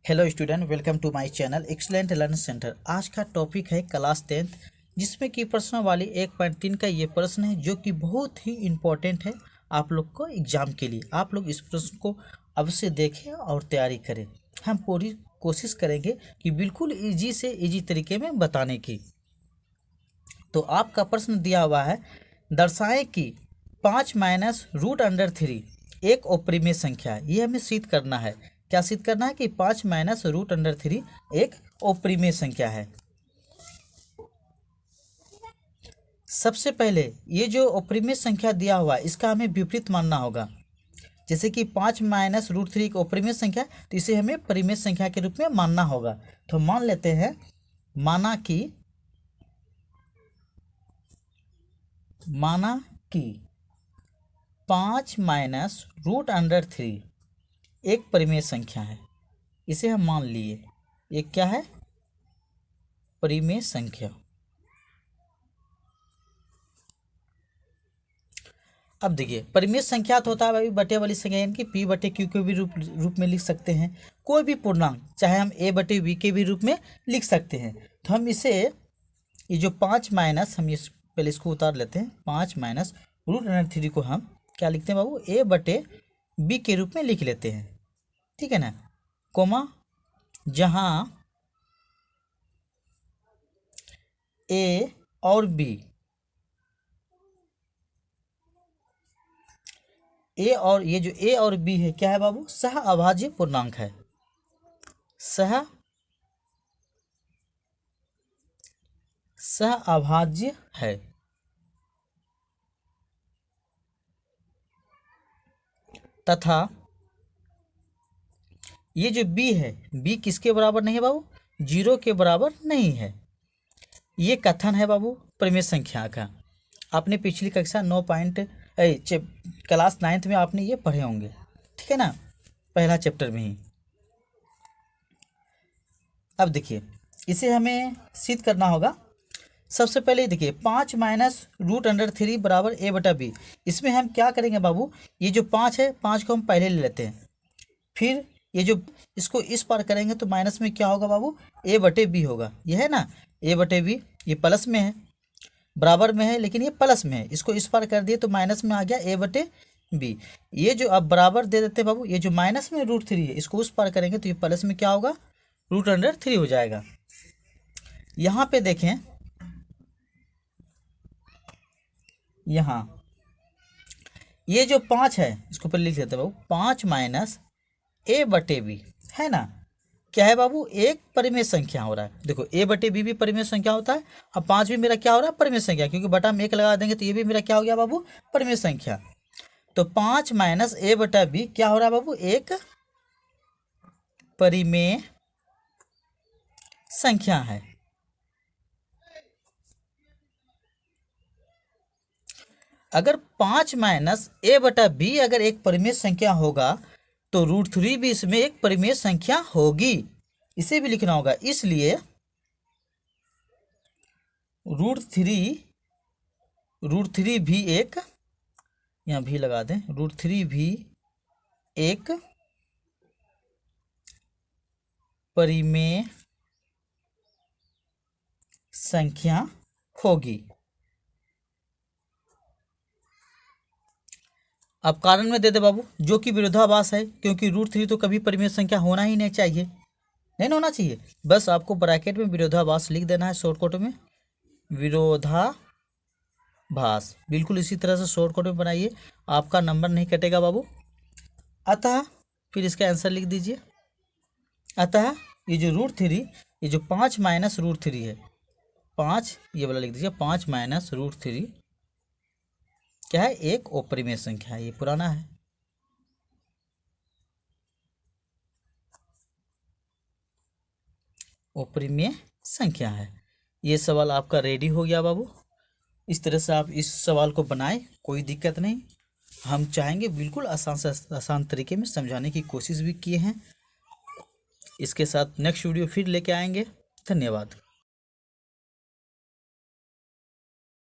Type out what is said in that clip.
Hello student, welcome to my channel excellent learning centre. आज का topic है class 10th, जिसमें कि प्रश्न वाली 1.3 का ये प्रश्न है जो कि बहुत ही इम्पोर्टेंट है आप लोग को एग्जाम के लिए। आप लोग इस प्रश्न को अवश्य देखें और तैयारी करें। हम पूरी कोशिश करेंगे कि बिल्कुल ईजी से ईजी तरीके में बताने की। तो आपका प्रश्न दिया हुआ है, दर्शाएं कि 5 माइनस रूट अंडर 3 एक अप्रिमेय संख्या है। ये हमें सिद्ध करना है। क्या सिद्ध करना है कि 5 माइनस रूट अंडर 3 एक अप्रिमेय संख्या है। सबसे पहले ये जो अप्रिमेय संख्या दिया हुआ है इसका हमें विपरीत मानना होगा। जैसे कि 5 माइनस रूट 3 एक अप्रिमेय संख्या, तो इसे हमें परिमेय संख्या के रूप में मानना होगा। तो मान लेते हैं, माना कि 5 माइनस रूट अंडर 3 एक परिमेय संख्या है। इसे हम मान लिए एक क्या है, परिमेय संख्या। अब देखिए, परिमेय संख्या तो होता है भाई बटे वाली संख्या, यानी कि पी बटे क्यू के भी रूप में लिख सकते हैं। कोई भी पूर्णांक चाहे हम ए बटे वी के भी रूप में लिख सकते हैं। तो हम इसे ये जो 5 माइनस, हम इस पहले इसको उतार लेते हैं। 5 माइनस रूट अंडर 3 को हम क्या लिखते हैं बाबू, ए बटे बी के रूप में लिख लेते हैं। ठीक है ना, कोमा जहाँ ए और बी, ए और ये जो ए और बी है क्या है बाबू, सह अभाज्य पूर्णांक है। सह अभाज्य है। तथा ये जो b है, b किसके बराबर नहीं है बाबू, 0 के बराबर नहीं है। ये कथन है बाबू परिमेय संख्या का। आपने पिछली कक्षा क्लास 9th में आपने ये पढ़े होंगे। ठीक है ना, पहला चैप्टर में ही। अब देखिए, इसे हमें सिद्ध करना होगा। सबसे पहले देखिए, 5 माइनस रूट अंडर 3 बराबर ए बटा बी। इसमें हम क्या करेंगे बाबू, ये जो 5 है, 5 को हम पहले ले लेते हैं। फिर ये जो इसको इस पार करेंगे तो माइनस में क्या होगा बाबू, ए बटे बी होगा। ये है ना, ए बटे बी, ये प्लस में है, बराबर में है लेकिन ये प्लस में है। इसको इस पार कर दिए तो माइनस में आ गया ए बटे बी। ये जो अब बराबर दे देते हैं बाबू, ये जो माइनस में रूट 3 है इसको उस पार करेंगे तो ये प्लस में क्या होगा, रूट अंडर 3 हो जाएगा। यहाँ पे देखें, यहाँ ये जो 5 है इसको पहले लिख देते हैं बाबू, 5 माइनस ए बटे बी है ना, क्या है बाबू, एक परिमेय संख्या हो रहा है। देखो, ए बटे बी भी परिमेय संख्या होता है। अब 5 भी मेरा क्या हो रहा है, परिमेय संख्या, क्योंकि बटा में 1 लगा देंगे तो ये भी मेरा क्या हो गया बाबू, परिमेय संख्या। तो 5 माइनस ए बटा बी क्या हो रहा है बाबू, एक परिमेय संख्या है। अगर 5 माइनस ए बटा बी अगर एक परिमेय संख्या होगा तो रूट 3 भी इसमें एक परिमेय संख्या होगी। इसे भी लिखना होगा। इसलिए रूट थ्री भी एक, यहाँ भी लगा दें, रूट 3 भी एक परिमेय संख्या होगी। अब कारण में दे दे बाबू, जो कि विरोधाभास है, क्योंकि रूट 3 तो कभी परिमेय संख्या होना ही नहीं चाहिए, नहीं होना चाहिए। बस आपको ब्रैकेट में विरोधाभास लिख देना है शॉर्टकट में, विरोधाभास। बिल्कुल इसी तरह से शॉर्टकट में बनाइए, आपका नंबर नहीं कटेगा बाबू। अतः फिर इसका आंसर लिख दीजिए। अतः ये जो रूट 3, ये जो 5 माइनस रूट 3 है, 5 ये वाला लिख दीजिए, 5 माइनस रूट 3 क्या है, एक अप्रिमेय संख्या है। ये पुराना है। अप्रिमेय संख्या है। ये सवाल आपका रेडी हो गया बाबू। इस तरह से आप इस सवाल को बनाएं, कोई दिक्कत नहीं। हम चाहेंगे बिल्कुल आसान से आसान तरीके में समझाने की कोशिश भी किए हैं। इसके साथ नेक्स्ट वीडियो फिर लेके आएंगे। धन्यवाद।